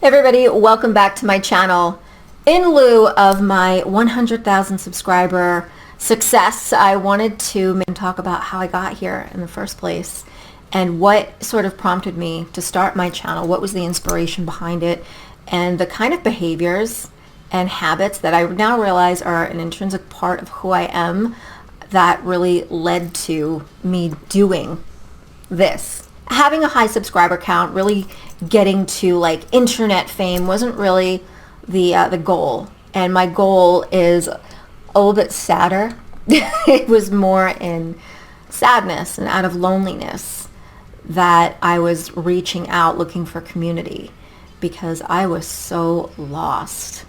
Everybody, welcome back to my channel. In lieu of my 100,000 subscriber success, I wanted to talk about how I got here in the first place and what sort of prompted me to start my channel, what was the inspiration behind it, and the kind of behaviors and habits that I now realize are an intrinsic part of who I am that really led to me doing this. Having a high subscriber count, really getting to like internet fame wasn't really the goal. And my goal is a little bit sadder. It was more in sadness and out of loneliness that I was reaching out looking for community, because I was so lost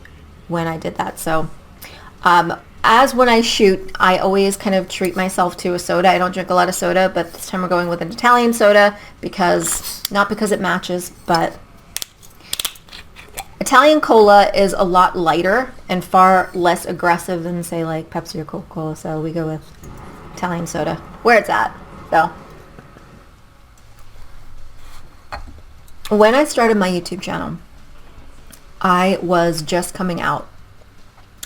when I did that. So as when I shoot, I always kind of treat myself to a soda. I don't drink a lot of soda, but this time we're going with an Italian soda not because it matches, but Italian cola is a lot lighter and far less aggressive than, say, like Pepsi or Coca-Cola. So we go with Italian soda, where it's at, though. When I started my YouTube channel, I was just coming out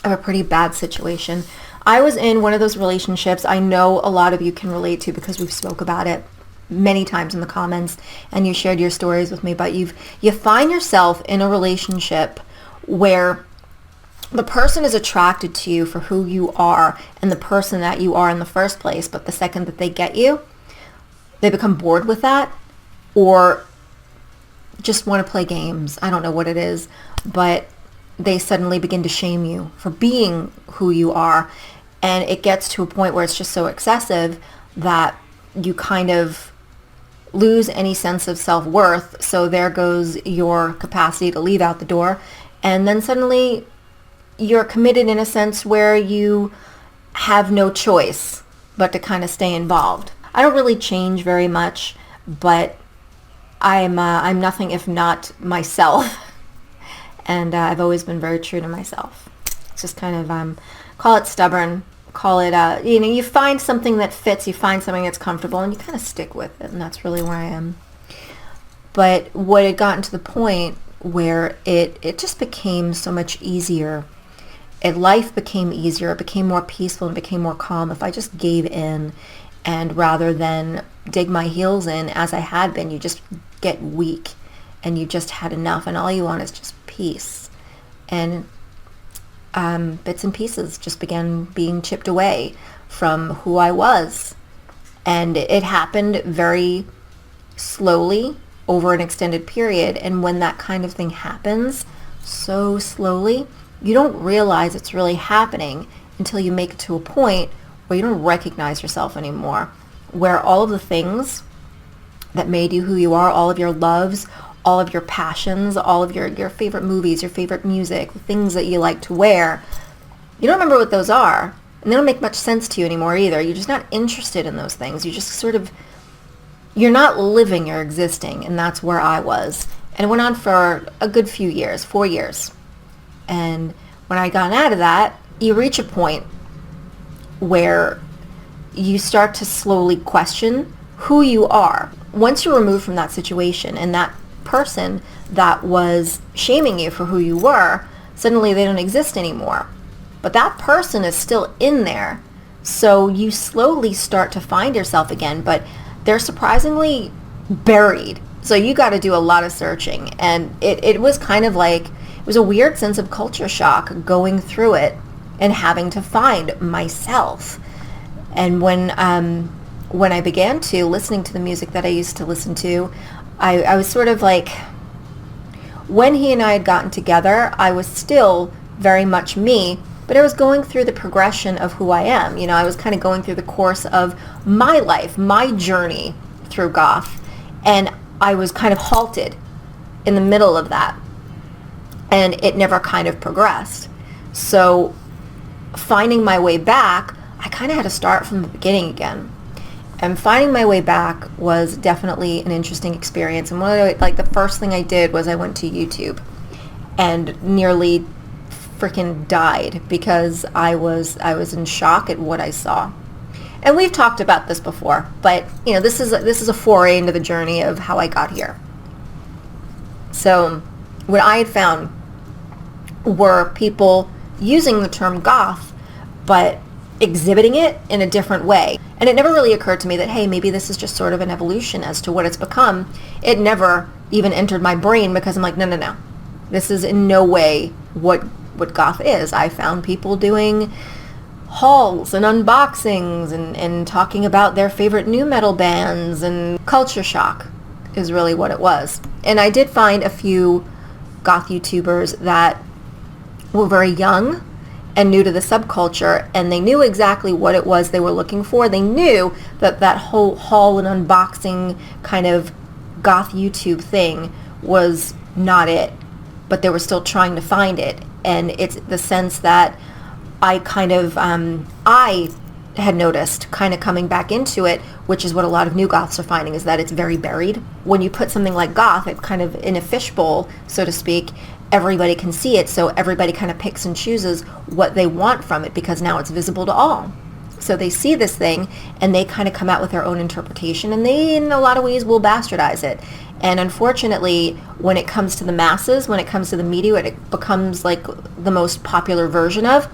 of a pretty bad situation. I was in one of those relationships I know a lot of you can relate to because we've spoke about it many times in the comments and you shared your stories with me, but you find yourself in a relationship where the person is attracted to you for who you are and the person that you are in the first place, but the second that they get you, they become bored with that or just want to play games. I don't know what it is, but they suddenly begin to shame you for being who you are. And it gets to a point where it's just so excessive that you kind of lose any sense of self-worth. So there goes your capacity to leave out the door. And then suddenly you're committed in a sense where you have no choice but to kind of stay involved. I don't really change very much, but I'm nothing if not myself. And I've always been very true to myself. It's just kind of, call it stubborn, call it, you find something that fits, you find something that's comfortable, and you kind of stick with it, and that's really where I am. But what had gotten to the point where it just became so much easier. Life became easier, it became more peaceful, and became more calm if I just gave in, and rather than dig my heels in as I had been, you just get weak, and you just had enough, and all you want is just peace. And bits and pieces just began being chipped away from who I was. And it happened very slowly over an extended period. And when that kind of thing happens so slowly, you don't realize it's really happening until you make it to a point where you don't recognize yourself anymore, where all of the things that made you who you are, all of your loves, all of your passions, all of your favorite movies, your favorite music, the things that you like to wear, you don't remember what those are, and they don't make much sense to you anymore either. You're just not interested in those things. You just sort of, you're not living, you're existing, and that's where I was. And it went on for a good few years, 4 years. And when I got out of that, you reach a point where you start to slowly question who you are. Once you're removed from that situation and that person that was shaming you for who you were, suddenly they don't exist anymore. But that person is still in there. So you slowly start to find yourself again, but they're surprisingly buried. So you got to do a lot of searching. And it was kind of like, it was a weird sense of culture shock going through it and having to find myself. And when I began to listening to the music that I used to listen to, I was sort of like, when he and I had gotten together, I was still very much me, but I was going through the progression of who I am. I was kind of going through the course of my life, my journey through Goth, and I was kind of halted in the middle of that, and it never kind of progressed. So finding my way back, I kind of had to start from the beginning again. And finding my way back was definitely an interesting experience. And the first thing I did was I went to YouTube and nearly freaking died because I was in shock at what I saw. And we've talked about this before, but this is a foray into the journey of how I got here. So what I had found were people using the term goth, but exhibiting it in a different way. And it never really occurred to me that, hey, maybe this is just sort of an evolution as to what it's become. It never even entered my brain, because I'm like, no. This is in no way what goth is. I found people doing hauls and unboxings and talking about their favorite nu metal bands, and culture shock is really what it was. And I did find a few goth YouTubers that were very young and new to the subculture, and they knew exactly what it was they were looking for. They knew that that whole haul and unboxing kind of goth YouTube thing was not it, but they were still trying to find it. And it's the sense that I kind of, I had noticed kind of coming back into it, which is what a lot of new goths are finding, is that it's very buried. When you put something like goth, it kind of in a fishbowl, so to speak, everybody can see it, so everybody kind of picks and chooses what they want from it, because now it's visible to all. So they see this thing and they kind of come out with their own interpretation, and they in a lot of ways will bastardize it. And unfortunately, when it comes to the masses, when it comes to the media, it becomes like the most popular version of,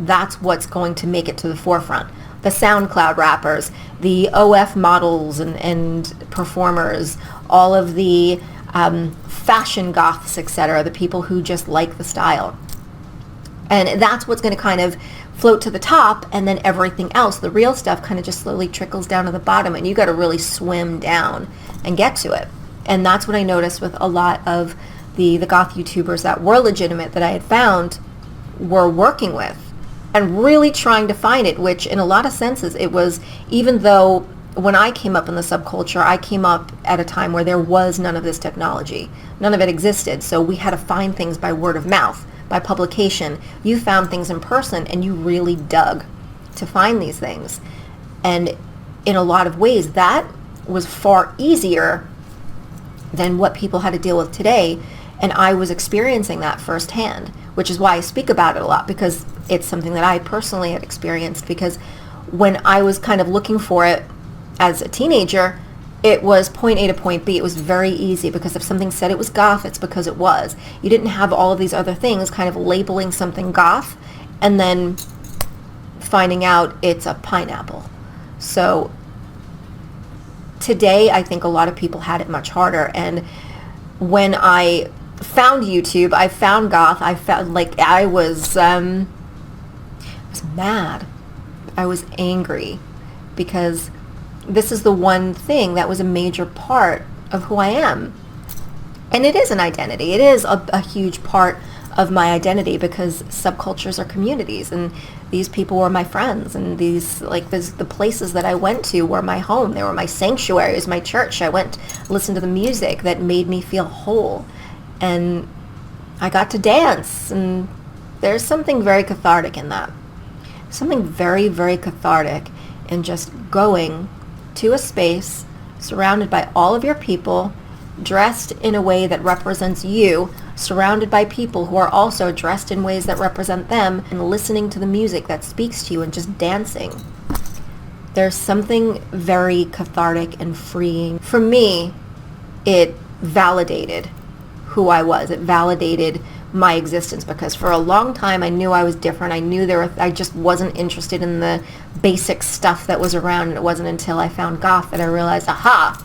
that's what's going to make it to the forefront. The SoundCloud rappers, the OF models and performers, all of the fashion goths, etc., the people who just like the style. And that's what's going to kind of float to the top, and then everything else, the real stuff, kind of just slowly trickles down to the bottom, and you got to really swim down and get to it. And that's what I noticed with a lot of the goth YouTubers that were legitimate, that I had found were working with and really trying to find it, which in a lot of senses it was, even though when I came up in the subculture, I came up at a time where there was none of this technology. None of it existed. So we had to find things by word of mouth, by publication. You found things in person and you really dug to find these things. And in a lot of ways, that was far easier than what people had to deal with today. And I was experiencing that firsthand, which is why I speak about it a lot, because it's something that I personally had experienced. Because when I was kind of looking for it as a teenager, it was point A to point B. It was very easy, because if something said it was goth, it's because it was. You didn't have all of these other things kind of labeling something goth and then finding out it's a pineapple. So today, I think a lot of people had it much harder. And when I found YouTube, I found goth, I found, like, I was mad. I was angry, because this is the one thing that was a major part of who I am. And it is an identity. It is a huge part of my identity, because subcultures are communities, and these people were my friends, and these, like, the places that I went to were my home. They were my sanctuary. It was my church. I went to listen to the music that made me feel whole, and I got to dance, and there's something very cathartic in that. Something very, very cathartic in just going to a space surrounded by all of your people, dressed in a way that represents you, surrounded by people who are also dressed in ways that represent them, and listening to the music that speaks to you, and just dancing. There's something very cathartic and freeing. For me, it validated who I was. It validated my existence, because for a long time I knew I was different. I knew I just wasn't interested in the basic stuff that was around, and it wasn't until I found goth that I realized, aha,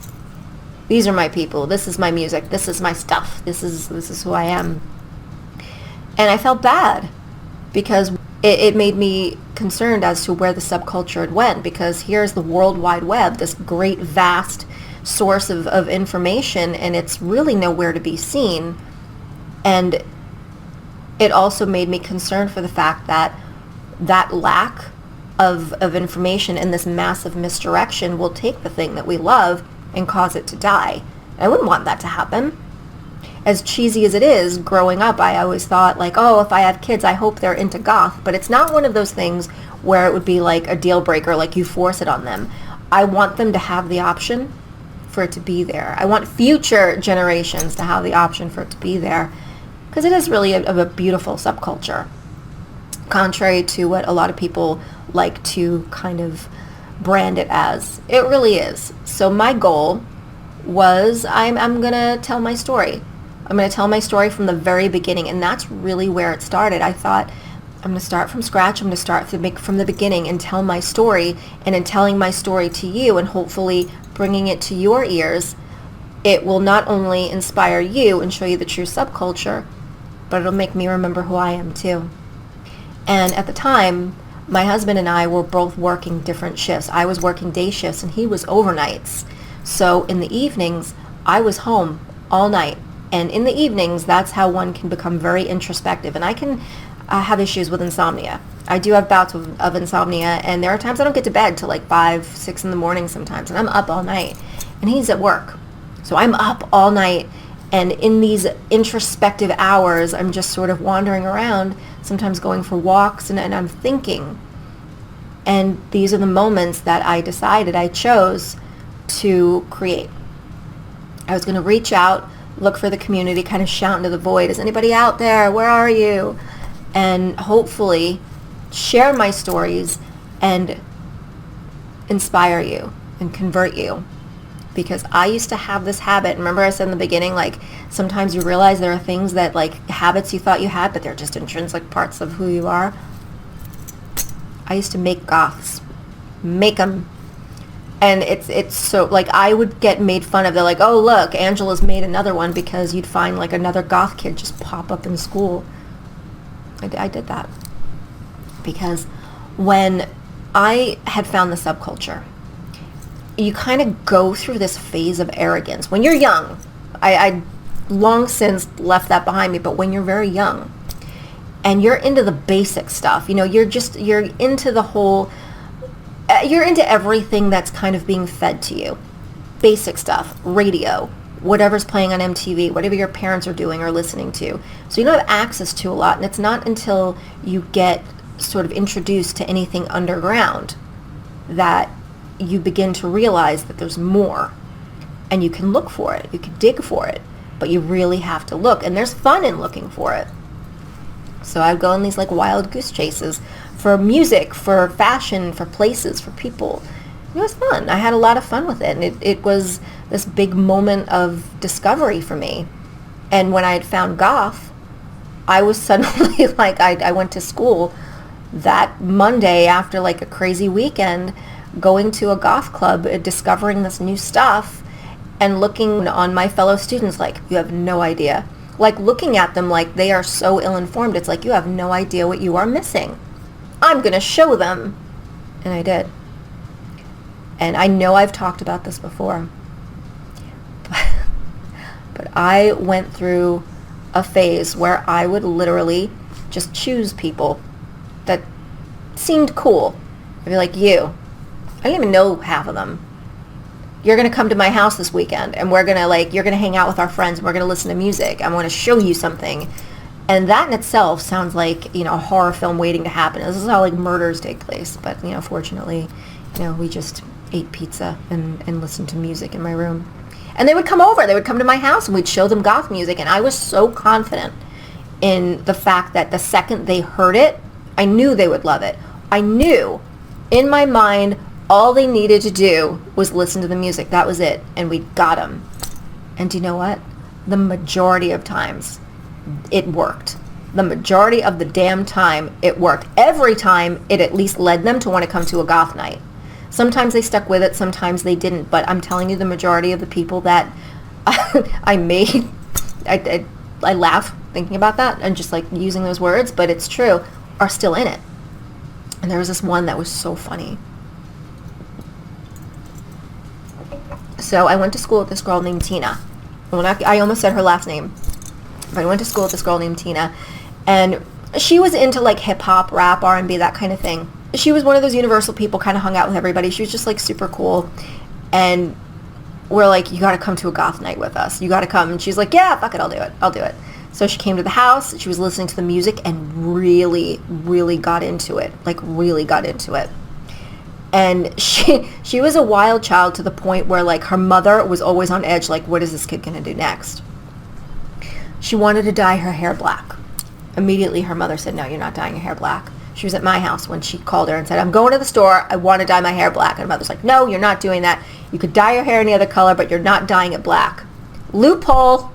these are my people, this is my music, this is my stuff, this is who I am. And I felt bad, because it made me concerned as to where the subculture had went, because here's the World Wide Web, this great vast source of information, and it's really nowhere to be seen. And it also made me concerned for the fact that that lack of information and this massive misdirection will take the thing that we love and cause it to die. I wouldn't want that to happen. As cheesy as it is, growing up, I always thought, like, oh, if I have kids, I hope they're into goth. But it's not one of those things where it would be like a deal breaker, like you force it on them. I want them to have the option for it to be there. I want future generations to have the option for it to be there, because it is really a beautiful subculture, contrary to what a lot of people like to kind of brand it as. It really is. So my goal was, I'm going to tell my story I'm going to tell my story from the very beginning. And that's really where it started. I thought, I'm going to start from scratch. I'm going to start from the beginning and tell my story. And in telling my story to you and hopefully bringing it to your ears, it will not only inspire you and show you the true subculture, but it'll make me remember who I am too. And at the time, my husband and I were both working different shifts. I was working day shifts and he was overnights. So in the evenings, I was home all night. And in the evenings, that's how one can become very introspective. And I can have issues with insomnia. I do have bouts of insomnia, and there are times I don't get to bed till like 5, 6 in the morning sometimes, and I'm up all night. And he's at work. So I'm up all night, and in these introspective hours, I'm just sort of wandering around, sometimes going for walks, and I'm thinking. And these are the moments that I decided, I chose to create. I was going to reach out, look for the community, kind of shout into the void, is anybody out there? Where are you? And hopefully share my stories and inspire you and convert you. Because I used to have this habit. Remember I said in the beginning, like, sometimes you realize there are things that, like, habits you thought you had, but they're just intrinsic parts of who you are. I used to make goths. Make them. And it's so, like, I would get made fun of. They're like, oh, look, Angela's made another one, because you'd find, like, another goth kid just pop up in school. I did that. Because when I had found the subculture, you kind of go through this phase of arrogance. When you're young, I long since left that behind me, but when you're very young, and you're into the basic stuff, you know, you're into the whole, you're into everything that's kind of being fed to you. Basic stuff, radio, whatever's playing on MTV, whatever your parents are doing or listening to. So you don't have access to a lot, and it's not until you get sort of introduced to anything underground that you begin to realize that there's more. And you can look for it, you can dig for it, but you really have to look, and there's fun in looking for it. So I'd go on these like wild goose chases for music, for fashion, for places, for people. It was fun. I had a lot of fun with it, and it was this big moment of discovery for me. And when I had found goth, I was suddenly like, I went to school that Monday after like a crazy weekend, going to a goth club, discovering this new stuff, and looking on my fellow students like, you have no idea. Like looking at them like they are so ill-informed. It's like, you have no idea what you are missing. I'm going to show them. And I did. And I know I've talked about this before, but I went through a phase where I would literally just choose people that seemed cool. I'd be like, you, I didn't even know half of them. You're going to come to my house this weekend, and we're going to, like, you're going to hang out with our friends, and we're going to listen to music. I'm going to show you something. And that in itself sounds like, you know, a horror film waiting to happen. This is how, like, murders take place. But, you know, fortunately, you know, we just ate pizza and listened to music in my room. And they would come over. They would come to my house, and we'd show them goth music. And I was so confident in the fact that the second they heard it, I knew they would love it. I knew in my mind all they needed to do was listen to the music. That was it. And we got them. And do you know what? The majority of times, it worked. The majority of the damn time, it worked. Every time, it at least led them to want to come to a goth night. Sometimes they stuck with it, sometimes they didn't. But I'm telling you, the majority of the people that I made, I laugh thinking about that and just like using those words, but it's true, are still in it. And there was this one that was so funny. So I went to school with this girl named Tina. I almost said her last name. But I went to school with this girl named Tina. And she was into like hip-hop, rap, R&B, that kind of thing. She was one of those universal people, kind of hung out with everybody. She was just like super cool. And we're like, you got to come to a goth night with us. You got to come. And she's like, yeah, fuck it, I'll do it. So she came to the house. She was listening to the music and really, really got into it. Like really got into it. And she was a wild child to the point where like her mother was always on edge, like, what is this kid going to do next? She wanted to dye her hair black. Immediately her mother said, no, you're not dyeing your hair black. She was at my house when she called her and said, I'm going to the store. I want to dye my hair black. And her mother's like, no, you're not doing that. You could dye your hair any other color, but you're not dyeing it black. Loophole.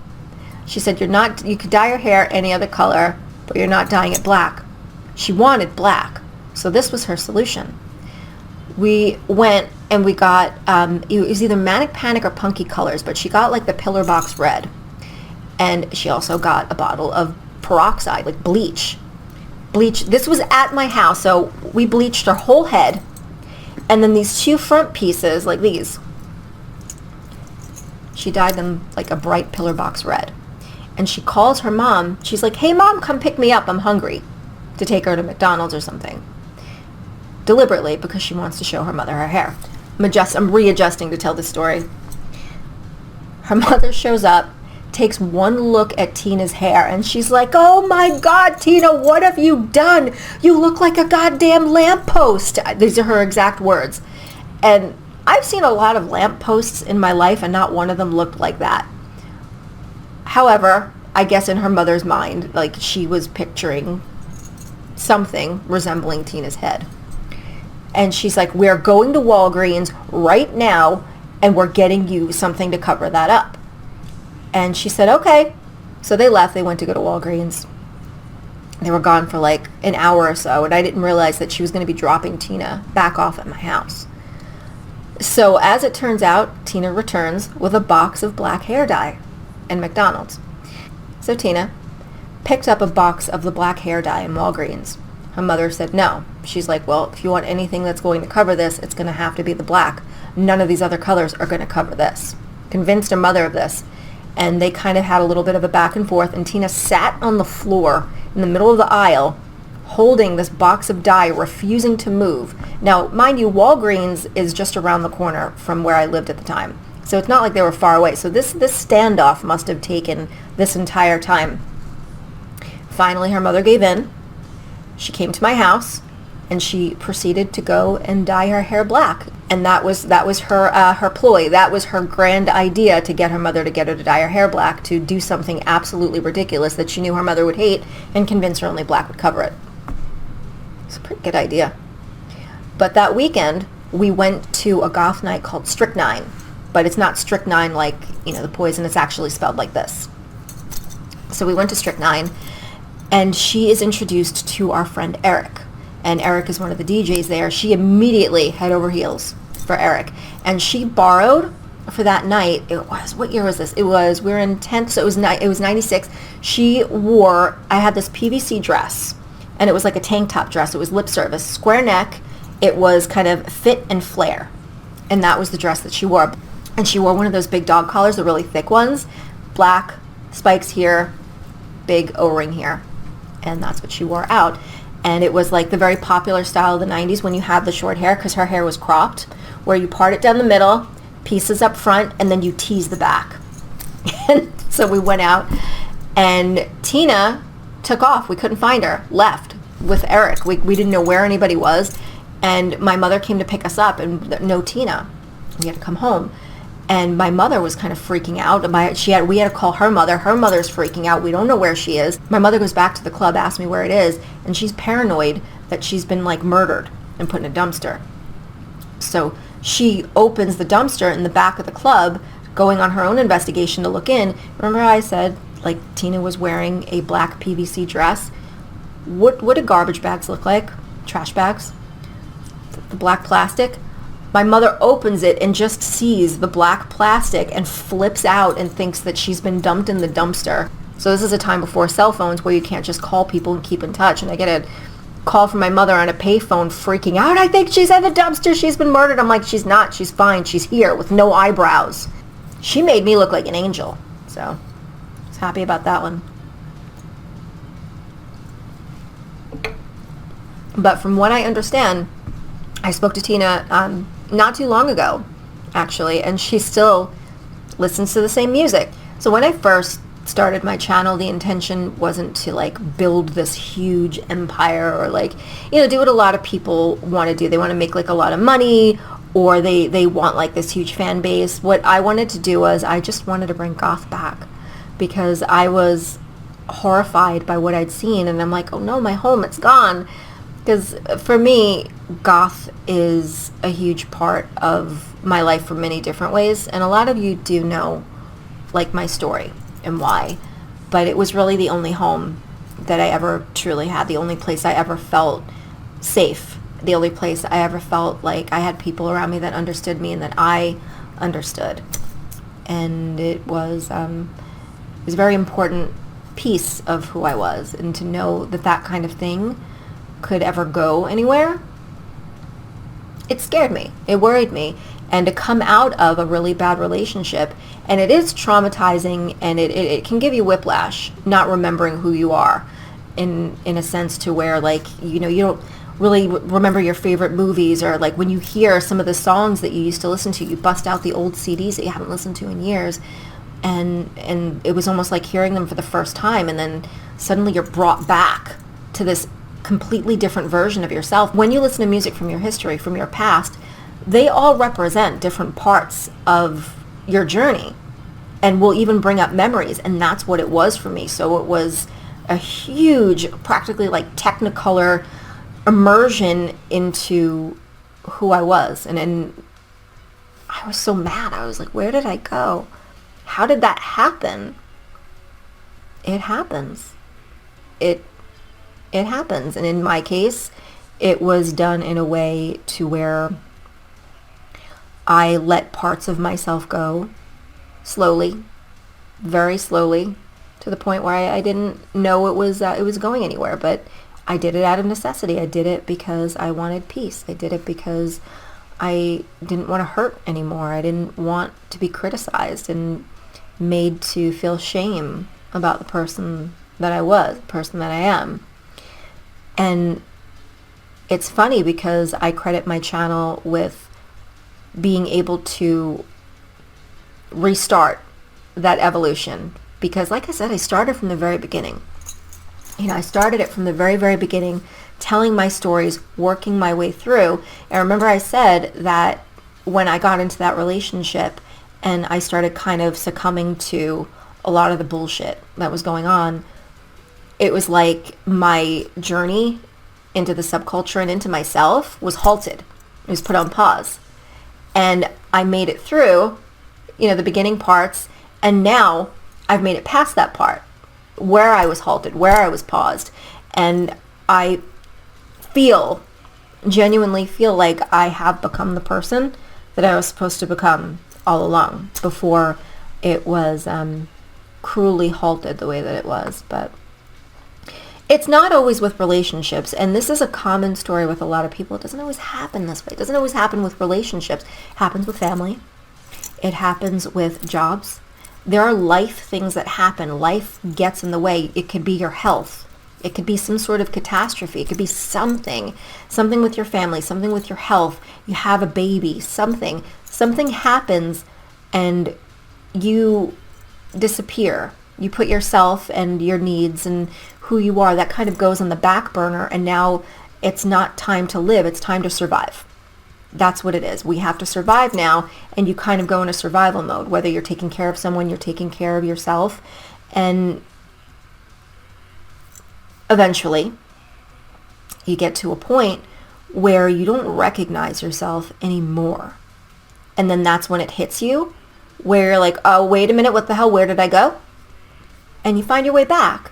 She said, you could dye your hair any other color, but you're not dyeing it black. She wanted black. So this was her solution. We went and we got, it was either Manic Panic or Punky colors, but she got like the Pillar Box red. And she also got a bottle of peroxide, like bleach. This was at my house, so we bleached her whole head. And then these 2 front pieces, like these, she dyed them like a bright Pillar Box red. And she calls her mom. She's like, hey, Mom, come pick me up. I'm hungry. To take her to McDonald's or something. Deliberately, because she wants to show her mother her hair. I'm readjusting to tell this story. Her mother shows up, takes one look at Tina's hair, and she's like, oh my God, Tina, what have you done? You look like a goddamn lamppost. These are her exact words. And I've seen a lot of lampposts in my life, and not one of them looked like that. However, I guess in her mother's mind, like, she was picturing something resembling Tina's head. And she's like, we're going to Walgreens right now, and we're getting you something to cover that up. And she said, okay. So they left. They went to go to Walgreens. They were gone for like an hour or so, and I didn't realize that she was going to be dropping Tina back off at my house. So as it turns out, Tina returns with a box of black hair dye in McDonald's. So Tina picked up a box of the black hair dye in Walgreens. Her mother said no. She's like, well, if you want anything that's going to cover this, it's going to have to be the black. None of these other colors are going to cover this. Convinced her mother of this. And they kind of had a little bit of a back and forth, and Tina sat on the floor in the middle of the aisle holding this box of dye, refusing to move. Now, mind you, Walgreens is just around the corner from where I lived at the time. So it's not like they were far away. So this standoff must have taken this entire time. Finally, her mother gave in. She came to my house, and she proceeded to go and dye her hair black. And that was her ploy. That was her grand idea, to get her mother to get her to dye her hair black, to do something absolutely ridiculous that she knew her mother would hate, and convince her only black would cover it. It's a pretty good idea. But that weekend, we went to a goth night called Strychnine. But it's not strychnine like, the poison. It's actually spelled like this. So we went to Strychnine, and she is introduced to our friend Eric. And Eric is one of the DJs there. She immediately head over heels for Eric. And she borrowed for that night, what year was this? We were in 10th, so it was 96. I had this PVC dress, and it was like a tank top dress. It was lip service, square neck. It was kind of fit and flare. And that was the dress that she wore. And she wore one of those big dog collars, the really thick ones, black, spikes here, big O-ring here. And that's what she wore out. And it was like the very popular style of the 90s when you had the short hair, because her hair was cropped, where you part it down the middle, pieces up front, and then you tease the back. And so we went out, and Tina took off. We couldn't find her, left with Eric. We didn't know where anybody was. And my mother came to pick us up, and no Tina. We had to come home. And my mother was kind of freaking out. We had to call her mother. Her mother's freaking out. We don't know where she is. My mother goes back to the club, asks me where it is, and she's paranoid that she's been like murdered and put in a dumpster. So she opens the dumpster in the back of the club, going on her own investigation to look in. Remember how I said, like, Tina was wearing a black PVC dress? What do garbage bags look like? Trash bags? The black plastic? My mother opens it and just sees the black plastic and flips out and thinks that she's been dumped in the dumpster. So this is a time before cell phones where you can't just call people and keep in touch. And I get a call from my mother on a payphone freaking out. I think she's in the dumpster. She's been murdered. I'm like, she's not. She's fine. She's here with no eyebrows. She made me look like an angel. So I was happy about that one. But from what I understand, I spoke to Tina not too long ago, actually, and she still listens to the same music. So when I first started my channel, the intention wasn't to like build this huge empire or like, do what a lot of people want to do. They want to make like a lot of money, or they want like this huge fan base. What I wanted to do was I just wanted to bring goth back, because I was horrified by what I'd seen, and I'm like, oh no, my home, it's gone. Because for me, goth is a huge part of my life for many different ways. And a lot of you do know, like, my story and why. but it was really the only home that I ever truly had, the only place I ever felt safe, the only place I ever felt like I had people around me that understood me and that I understood. And it was a very important piece of who I was, and to know that that kind of thing could ever go anywhere, it scared me, it worried me. And to come out of a really bad relationship, and it is traumatizing, and it can give you whiplash, not remembering who you are, in a sense, to where, like, you know, you don't really remember your favorite movies, or like when you hear some of the songs that you used to listen to, you bust out the old CDs that you haven't listened to in years, and it was almost like hearing them for the first time, and then suddenly you're brought back to this completely different version of yourself. When you listen to music from your history, from your past, they all represent different parts of your journey, and will even bring up memories, and that's what it was for me. So it was a huge, practically like Technicolor immersion into who I was. And I was so mad. I was like, where did I go? How did that happen? It happens. It happens. And in my case, it was done in a way to where I let parts of myself go slowly, very slowly, to the point where I didn't know it was going anywhere. But I did it out of necessity. I did it because I wanted peace. I did it because I didn't want to hurt anymore. I didn't want to be criticized and made to feel shame about the person that I was, the person that I am. And it's funny because I credit my channel with being able to restart that evolution, because like I said, I started from the very beginning. You know, I started it from the very, very beginning, telling my stories, working my way through. And remember I said that when I got into that relationship and I started kind of succumbing to a lot of the bullshit that was going on, it was like my journey into the subculture and into myself was halted. It was put on pause. And I made it through, you know, the beginning parts, and now I've made it past that part where I was halted, where I was paused. And I genuinely feel like I have become the person that I was supposed to become all along, before it was cruelly halted the way that it was. But it's not always with relationships, and this is a common story with a lot of people. It doesn't always happen this way. It doesn't always happen with relationships. It happens with family. It happens with jobs. There are life things that happen. Life gets in the way. It could be your health. It could be some sort of catastrophe. It could be something with your family, something with your health. You have a baby, something happens, and you disappear. You put yourself and your needs and who you are, that kind of goes on the back burner, and now it's not time to live, it's time to survive. That's what it is. We have to survive now, and you kind of go into survival mode, whether you're taking care of someone, you're taking care of yourself, and eventually you get to a point where you don't recognize yourself anymore. And then that's when it hits you, where you're like, oh, wait a minute, what the hell, where did I go? And you find your way back.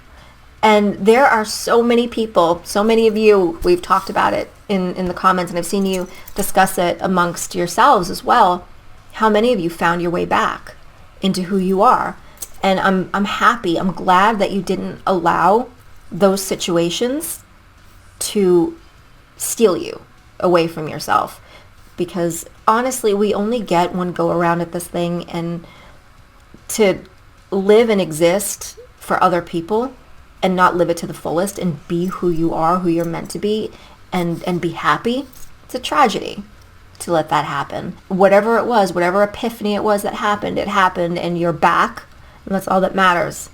And there are so many people, so many of you, we've talked about it in the comments, and I've seen you discuss it amongst yourselves as well, how many of you found your way back into who you are. And I'm happy, I'm glad that you didn't allow those situations to steal you away from yourself. Because honestly, we only get one go around at this thing, and to live and exist for other people and not live it to the fullest and be who you are, who you're meant to be, and be happy, it's a tragedy to let that happen. Whatever it was, whatever epiphany it was that happened, it happened, and you're back, and that's all that matters.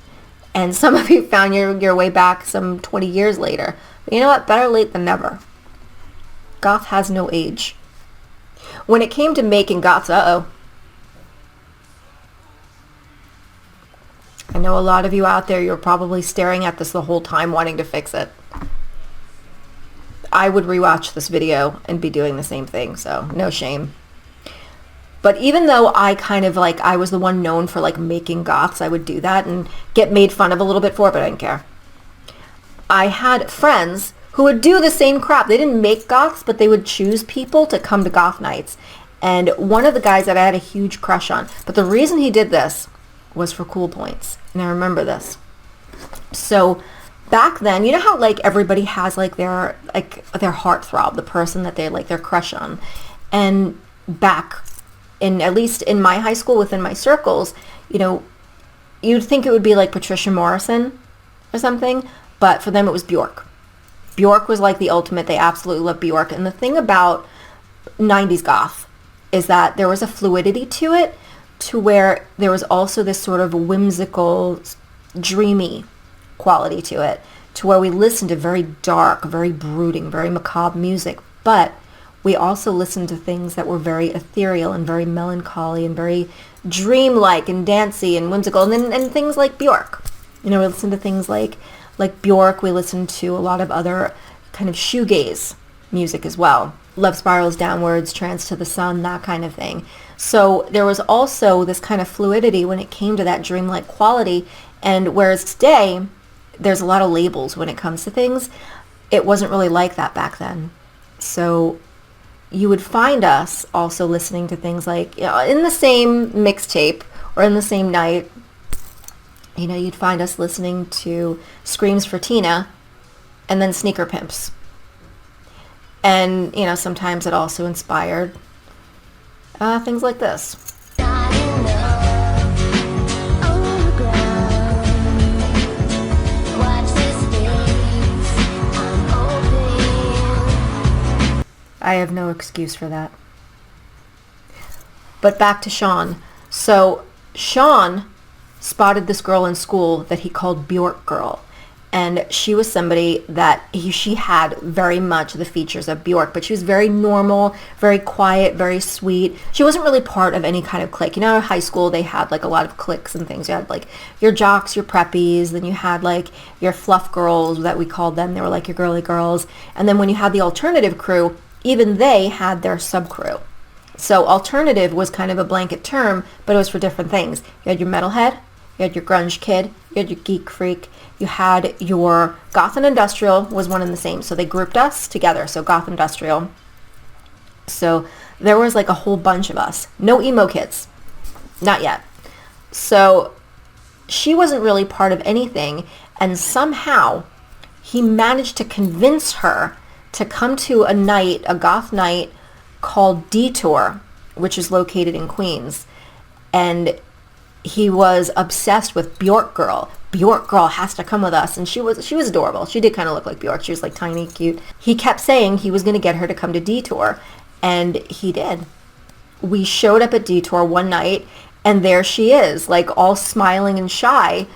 And some of you found your way back some 20 years later. But you know what? Better late than never. Goth has no age. When it came to making Goths, I know a lot of you out there, you're probably staring at this the whole time wanting to fix it. I would rewatch this video and be doing the same thing, so no shame. But even though I kind of like, I was the one known for like making goths, I would do that and get made fun of a little bit for it, but I didn't care. I had friends who would do the same crap. They didn't make goths, but they would choose people to come to goth nights. And one of the guys that I had a huge crush on, but the reason he did this was for cool points. And I remember this. So back then, you know how like everybody has like their heartthrob, the person that they like their crush on. And back in, at least in my high school, within my circles, you know, you'd think it would be like Patricia Morrison or something, but for them it was Bjork. Bjork was like the ultimate. They absolutely loved Bjork. And the thing about 90s goth is that there was a fluidity to it, to where there was also this sort of whimsical, dreamy quality to it, to where we listened to very dark, very brooding, very macabre music, but we also listened to things that were very ethereal and very melancholy and very dreamlike and dancey and whimsical, and things like Bjork. You know, we listened to things like Bjork. We listened to a lot of other kind of shoegaze music as well. Love Spirals Downwards, Trance to the Sun, that kind of thing. So there was also this kind of fluidity when it came to that dreamlike quality. And whereas today, there's a lot of labels when it comes to things, it wasn't really like that back then. So you would find us also listening to things like, you know, in the same mixtape or in the same night, you know, you'd find us listening to Screams for Tina and then Sneaker Pimps. And, you know, sometimes it also inspired things like this. I have no excuse for that. But back to Sean. So Sean spotted this girl in school that he called Bjork Girl. And she was somebody that she had very much the features of Bjork, but she was very normal, very quiet, very sweet. She wasn't really part of any kind of clique. You know, in high school, they had like a lot of cliques and things. You had like your jocks, your preppies, then you had like your fluff girls that we called them. They were like your girly girls. And then when you had the alternative crew, even they had their sub-crew. So alternative was kind of a blanket term, but it was for different things. You had your metalhead, you had your grunge kid, you had your geek freak, you had your goth and industrial was one and the same. So they grouped us together. So goth industrial. So there was like a whole bunch of us. No emo kids. Not yet. So she wasn't really part of anything. And somehow he managed to convince her to come to a night, a goth night called Detour, which is located in Queens. And he was obsessed with Bjork Girl. Bjork Girl has to come with us. And she was adorable. She did kind of look like Bjork. She was like tiny, cute. He kept saying he was going to get her to come to Detour. And he did. We showed up at Detour one night, and there she is, like all smiling and shy.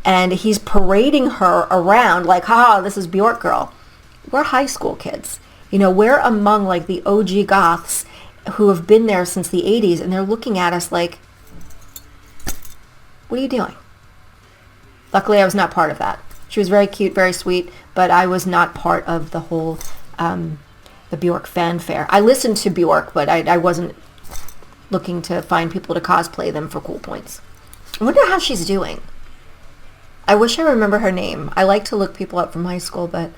And he's parading her around like, ha, this is Bjork Girl. We're high school kids. You know, we're among like the OG goths who have been there since the 80s, and they're looking at us like, what are you doing? Luckily, I was not part of that. She was very cute, very sweet, but I was not part of the whole, the Bjork fanfare. I listened to Bjork, but I wasn't looking to find people to cosplay them for cool points. I wonder how she's doing. I wish I remember her name. I like to look people up from high school, but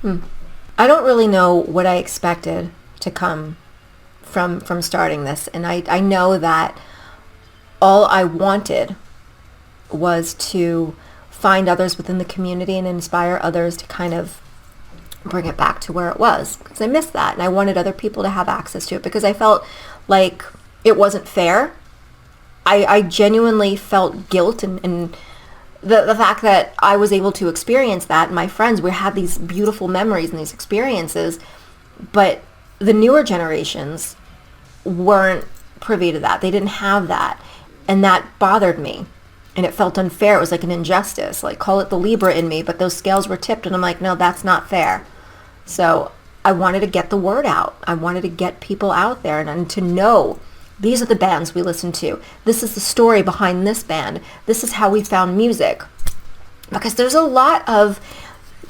I don't really know what I expected to come from starting this. And I know that all I wanted was to find others within the community and inspire others to kind of bring it back to where it was, because I missed that, and I wanted other people to have access to it, because I felt like it wasn't fair. I genuinely felt guilt and the fact that I was able to experience that, and my friends, we had these beautiful memories and these experiences, but the newer generations weren't privy to that. They didn't have that, and that bothered me, and it felt unfair. It was like an injustice, like call it the Libra in me, but those scales were tipped, and I'm like, no, that's not fair. So I wanted to get the word out. I wanted to get people out there and to know these are the bands we listen to. This is the story behind this band. This is how we found music. Because there's a lot of,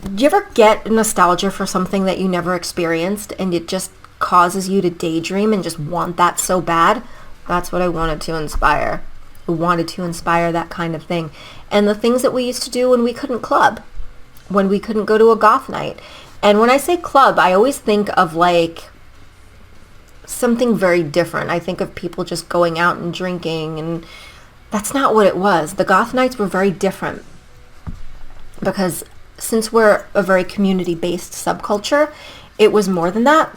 do you ever get nostalgia for something that you never experienced and it just causes you to daydream and just want that so bad, that's what I wanted to inspire. I wanted to inspire that kind of thing. And the things that we used to do when we couldn't club, when we couldn't go to a goth night. And when I say club, I always think of like something very different. I think of people just going out and drinking, and that's not what it was. The goth nights were very different because since we're a very community-based subculture, it was more than that.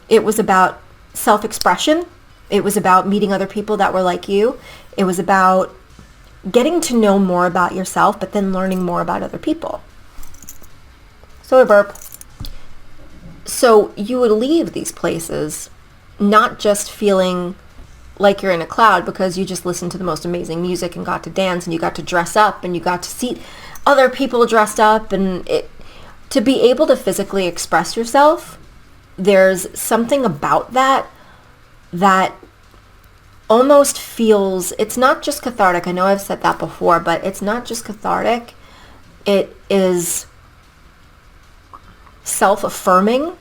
It was about self-expression. It was about meeting other people that were like you. It was about getting to know more about yourself, but then learning more about other people. So a burp. So you would leave these places not just feeling like you're in a cloud because you just listened to the most amazing music and got to dance and you got to dress up and you got to see other people dressed up, and to be able to physically express yourself, there's something about that almost feels, it's not just cathartic. I know I've said that before, but it's not just cathartic. It is self-affirming.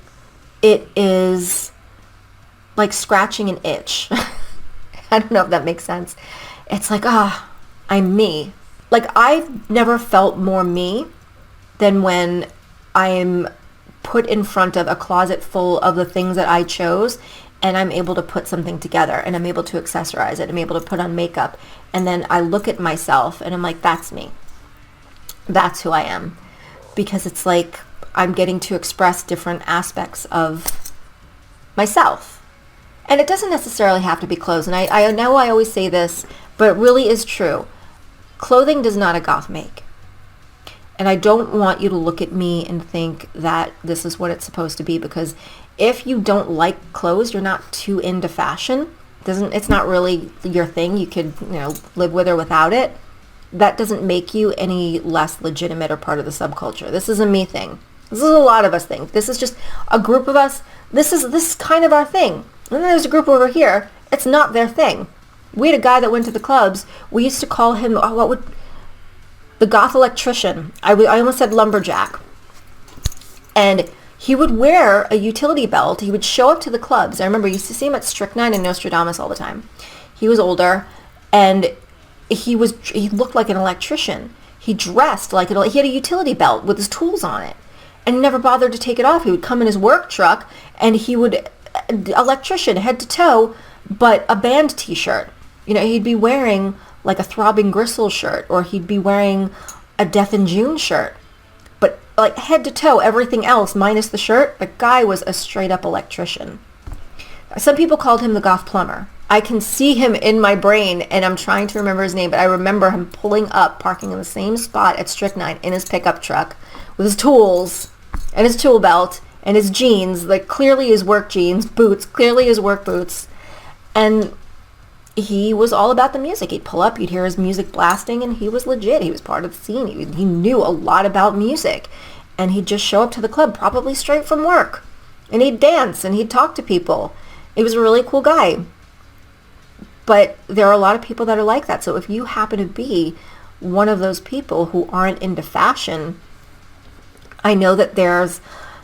It is like scratching an itch. I don't know if that makes sense. It's like, I'm me. Like, I've never felt more me than when I'm put in front of a closet full of the things that I chose, and I'm able to put something together, and I'm able to accessorize it. I'm able to put on makeup, and then I look at myself and I'm like, that's me. That's who I am. Because it's like I'm getting to express different aspects of myself. And it doesn't necessarily have to be clothes. And I know I always say this, but it really is true. Clothing does not a goth make. And I don't want you to look at me and think that this is what it's supposed to be, because if you don't like clothes, you're not too into fashion. It's not really your thing. You could, live with or without it. That doesn't make you any less legitimate or part of the subculture. This is a me thing. This is a lot of us thing. This is just a group of us. This is kind of our thing. And then there's a group over here. It's not their thing. We had a guy that went to the clubs. We used to call him, the goth electrician. I almost said lumberjack. And he would wear a utility belt. He would show up to the clubs. I remember I used to see him at Strychnine and Nostradamus all the time. He was older, and he looked like an electrician. He dressed like he had a utility belt with his tools on it, and he never bothered to take it off. He would come in his work truck, and he would electrician head to toe, but a band t-shirt. He'd be wearing like a Throbbing Gristle shirt, or he'd be wearing a Death in June shirt. But like head to toe, everything else minus the shirt, the guy was a straight up electrician. Some people called him the goth plumber. I can see him in my brain, and I'm trying to remember his name, but I remember him pulling up, parking in the same spot at Strychnine in his pickup truck with his tools and his tool belt and his jeans, like clearly his work jeans, boots, clearly his work boots. And he was all about the music. He'd pull up, you'd hear his music blasting, and he was legit. He was part of the scene. He knew a lot about music. And he'd just show up to the club, probably straight from work. And he'd dance, and he'd talk to people. He was a really cool guy. But there are a lot of people that are like that. So if you happen to be one of those people who aren't into fashion, I know that there's,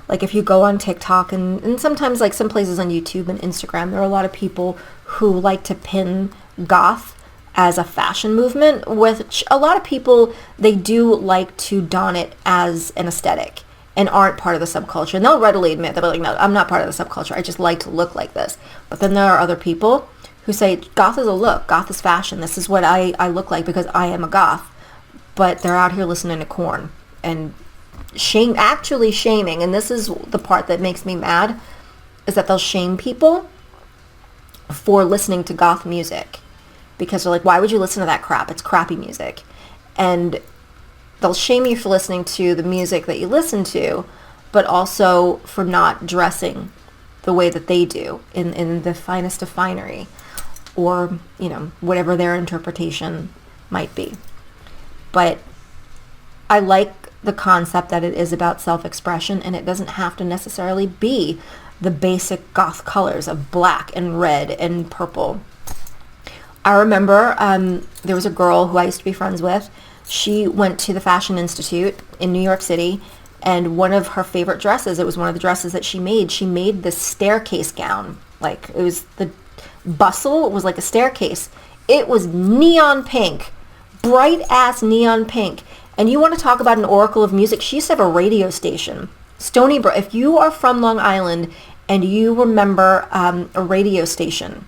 like if you go on TikTok and sometimes like some places on YouTube and Instagram, there are a lot of people who like to pin goth as a fashion movement, which a lot of people, they do like to don it as an aesthetic and aren't part of the subculture. And they'll readily admit, they'll be like, no, I'm not part of the subculture. I just like to look like this. But then there are other people who say, goth is a look, goth is fashion. This is what I look like because I am a goth. But they're out here listening to Korn and actually shaming. And this is the part that makes me mad, is that they'll shame people for listening to goth music, because they're like, why would you listen to that crap? It's crappy music. And they'll shame you for listening to the music that you listen to, but also for not dressing the way that they do in the finest of finery, or whatever their interpretation might be. But I like the concept that it is about self-expression, and it doesn't have to necessarily be the basic goth colors of black and red and purple. I remember there was a girl who I used to be friends with. She went to the Fashion Institute in New York City, And one of her favorite dresses, it was one of the dresses that she made this staircase gown. Like, it was the bustle was like a staircase. It was neon pink, bright ass neon pink. And you want to talk about an oracle of music? She used to have a radio station. Stony Brook, if you are from Long Island and you remember a radio station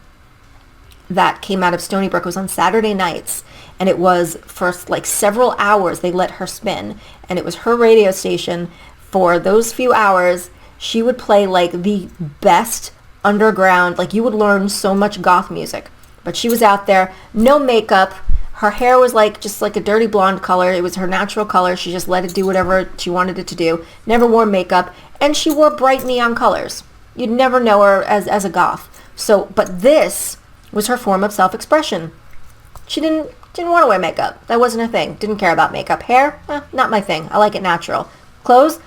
that came out of Stony Brook, it was on Saturday nights, and it was for like several hours they let her spin, and it was her radio station. For those few hours, she would play like the best underground, like you would learn so much goth music. But she was out there, no makeup. Her hair was like just like a dirty blonde color. It was her natural color. She just let it do whatever she wanted it to do. Never wore makeup, and she wore bright neon colors. You'd never know her as a goth. So, but this was her form of self-expression. She didn't want to wear makeup. That wasn't her thing. Didn't care about makeup. Hair, not my thing. I like it natural. Clothes,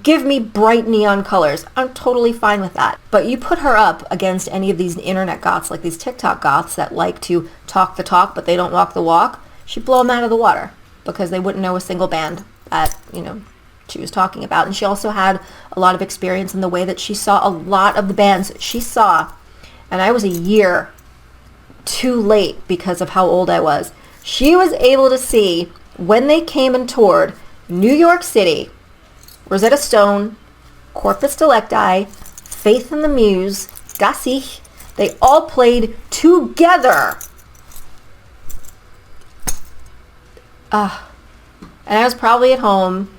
give me bright neon colors. I'm totally fine with that. But you put her up against any of these internet goths, like these TikTok goths that like to talk the talk, but they don't walk the walk, she'd blow them out of the water because they wouldn't know a single band that, she was talking about. And she also had a lot of experience in the way that she saw a lot of the bands she saw. And I was a year too late because of how old I was. She was able to see when they came and toured New York City, Rosetta Stone, Corpus Delicti, Faith in the Muse, Gothic. They all played together. And I was probably at home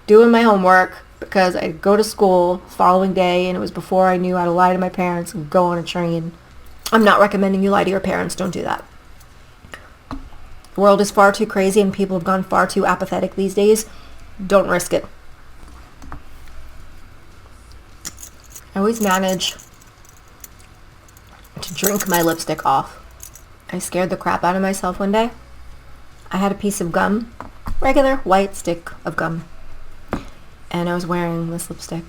doing my homework because I'd go to school the following day, and it was before I knew how to lie to my parents and go on a train. I'm not recommending you lie to your parents. Don't do that. The world is far too crazy and people have gone far too apathetic these days. Don't risk it. I always manage to drink my lipstick off. I scared the crap out of myself one day. I had a piece of gum, regular white stick of gum, and I was wearing this lipstick.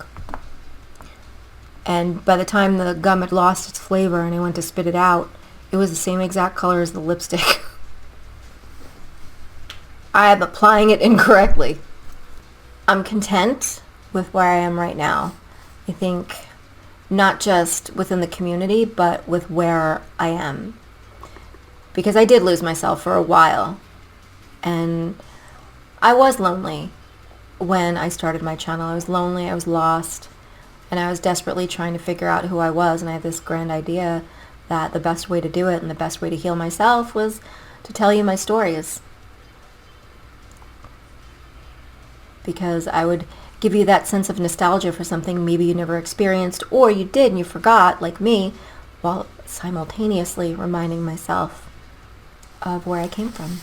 And by the time the gum had lost its flavor and I went to spit it out, it was the same exact color as the lipstick. I am applying it incorrectly. I'm content with where I am right now. I think not just within the community, but with where I am. Because I did lose myself for a while. And I was lonely when I started my channel. I was lonely, I was lost, and I was desperately trying to figure out who I was. And I had this grand idea that the best way to do it and the best way to heal myself was to tell you my stories. Because I would give you that sense of nostalgia for something maybe you never experienced, or you did and you forgot, like me, while simultaneously reminding myself of where I came from.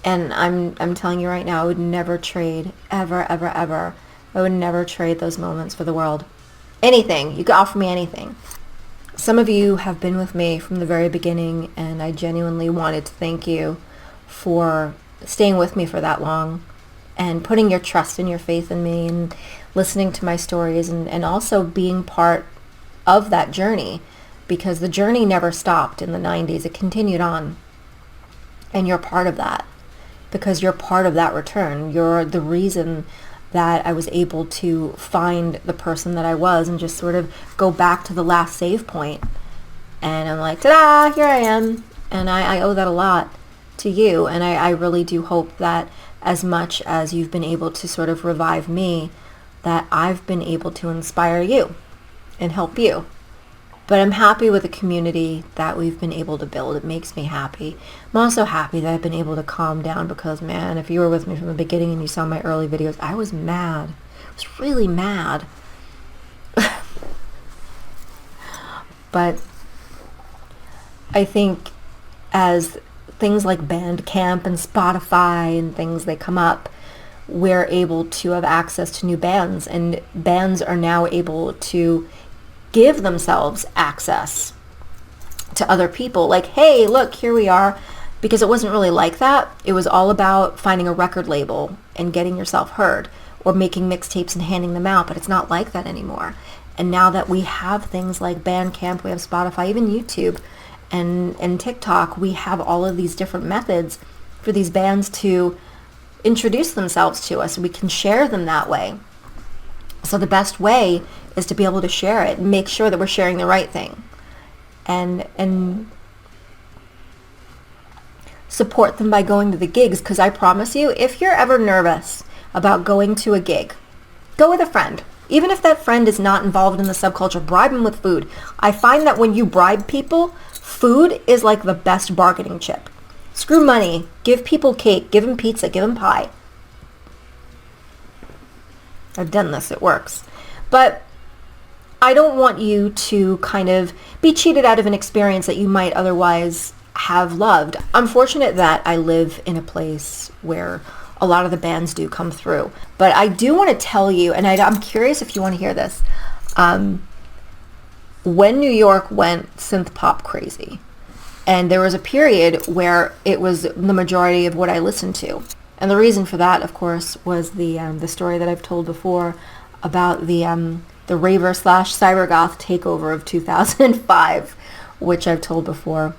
And I'm telling you right now, I would never trade, ever, ever, ever. I would never trade those moments for the world. Anything. You could offer me anything. Some of you have been with me from the very beginning, and I genuinely wanted to thank you for staying with me for that long and putting your trust and your faith in me and listening to my stories and also being part of that journey, because the journey never stopped in the 90s. It continued on. And you're part of that. Because you're part of that return. You're the reason that I was able to find the person that I was and just sort of go back to the last save point. And I'm like, ta-da, here I am. And I owe that a lot to you. And I really do hope that as much as you've been able to sort of revive me, that I've been able to inspire you and help you. But I'm happy with the community that we've been able to build. It makes me happy. I'm also happy that I've been able to calm down because, man, if you were with me from the beginning and you saw my early videos, I was mad. I was really mad. But I think as things like Bandcamp and Spotify and things, they come up, we're able to have access to new bands. And bands are now able to give themselves access to other people. Like, hey, look, here we are. Because it wasn't really like that. It was all about finding a record label and getting yourself heard, or making mixtapes and handing them out. But it's not like that anymore. And now that we have things like Bandcamp, we have Spotify, even YouTube and TikTok, we have all of these different methods for these bands to introduce themselves to us. We can share them that way. So the best way is to be able to share it and make sure that we're sharing the right thing. And support them by going to the gigs, because I promise you, if you're ever nervous about going to a gig, go with a friend. Even if that friend is not involved in the subculture, bribe them with food. I find that when you bribe people, food is like the best bargaining chip. Screw money. Give people cake. Give them pizza. Give them pie. I've done this. It works. But I don't want you to kind of be cheated out of an experience that you might otherwise have loved. I'm fortunate that I live in a place where a lot of the bands do come through. But I do want to tell you, and I'm curious if you want to hear this, when New York went synth pop crazy, and there was a period where it was the majority of what I listened to. And the reason for that, of course, was the story that I've told before about the raver / cybergoth takeover of 2005, which I've told before.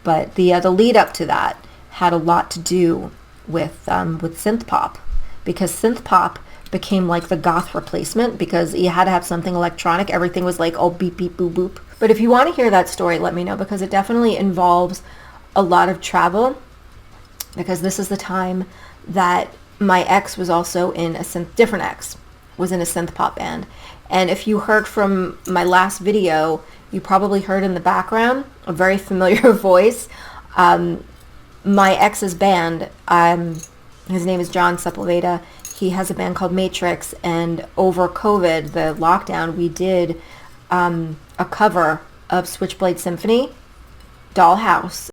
But the lead up to that had a lot to do with synth pop, because synth pop became like the goth replacement, because you had to have something electronic. Everything was like, oh, beep, beep, boop, boop. But if you want to hear that story, let me know, because it definitely involves a lot of travel, because this is the time that my ex was also in different ex was in a synth pop band. And if you heard from my last video, you probably heard in the background a very familiar voice. My ex's band, his name is John Sepulveda. He has a band called Matrix, and over COVID, the lockdown, we did a cover of Switchblade Symphony, Dollhouse.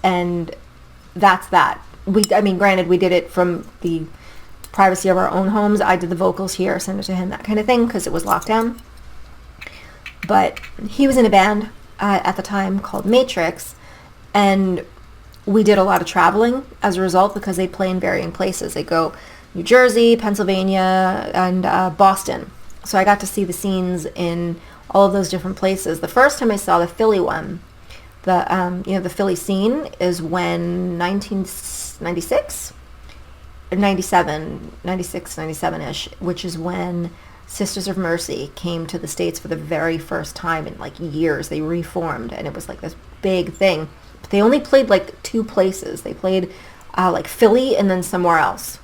And that's that. Granted, we did it from the privacy of our own homes. I did the vocals here, sent it to him, that kind of thing, because it was lockdown. But he was in a band at the time called Matrix, and we did a lot of traveling as a result, because they play in varying places. They go New Jersey, Pennsylvania, and Boston. So I got to see the scenes in all of those different places. The first time I saw the Philly one, the Philly scene is when 1996, 97, 96, 97-ish, which is when Sisters of Mercy came to the States for the very first time in like years. They reformed, and it was like this big thing. But they only played like two places. They played like Philly and then somewhere else.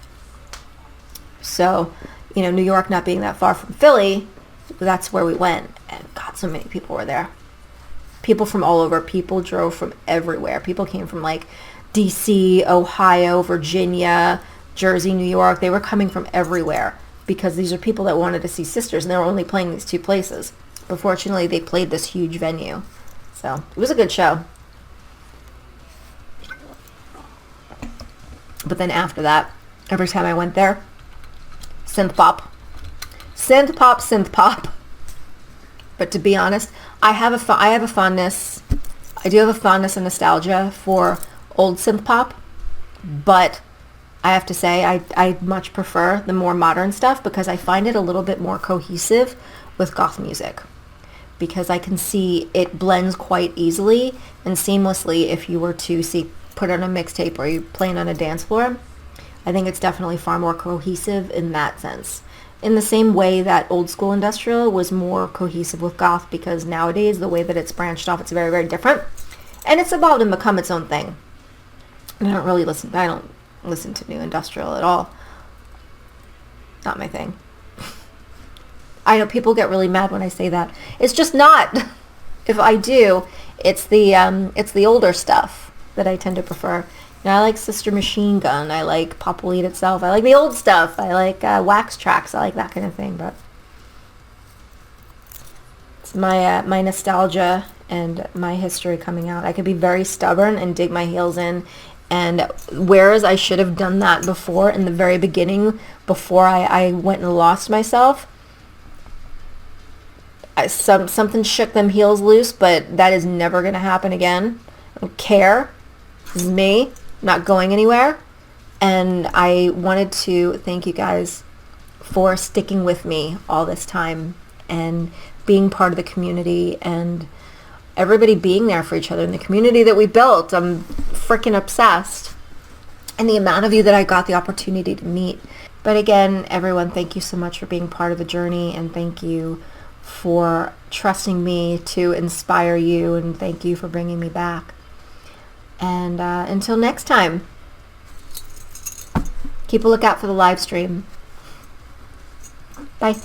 So, New York not being that far from Philly, that's where we went. And God, so many people were there. People from all over. People drove from everywhere. People came from like DC, Ohio, Virginia, Jersey, New York. They were coming from everywhere, because these are people that wanted to see Sisters, and they were only playing these two places. But fortunately, they played this huge venue. So it was a good show. But then after that, every time I went there, synth pop. Synth pop, synth pop. But to be honest, I do have a fondness and nostalgia for old synth pop, but I have to say I much prefer the more modern stuff, because I find it a little bit more cohesive with goth music, because I can see it blends quite easily and seamlessly if you were to put on a mixtape or you playing on a dance floor. I think it's definitely far more cohesive in that sense. In the same way that old school industrial was more cohesive with goth, because nowadays the way that it's branched off, it's very, very different. And it's evolved and become its own thing. And I don't listen to new industrial at all. Not my thing. I know people get really mad when I say that. It's just not. If I do, it's the older stuff that I tend to prefer. You know, I like Sister Machine Gun. I like Pop Will Eat Itself. I like the old stuff. I like Wax Tracks. I like that kind of thing. But it's my nostalgia and my history coming out. I could be very stubborn and dig my heels in. And whereas I should have done that before, in the very beginning, before I went and lost myself, something shook them heels loose, but that is never going to happen again. I don't care. This is me. I'm not going anywhere. And I wanted to thank you guys for sticking with me all this time and being part of the community and everybody being there for each other in the community that we built. I'm freaking obsessed. And the amount of you that I got the opportunity to meet. But again, everyone, thank you so much for being part of the journey, and thank you for trusting me to inspire you, and thank you for bringing me back. And until next time, keep a lookout for the live stream. Bye.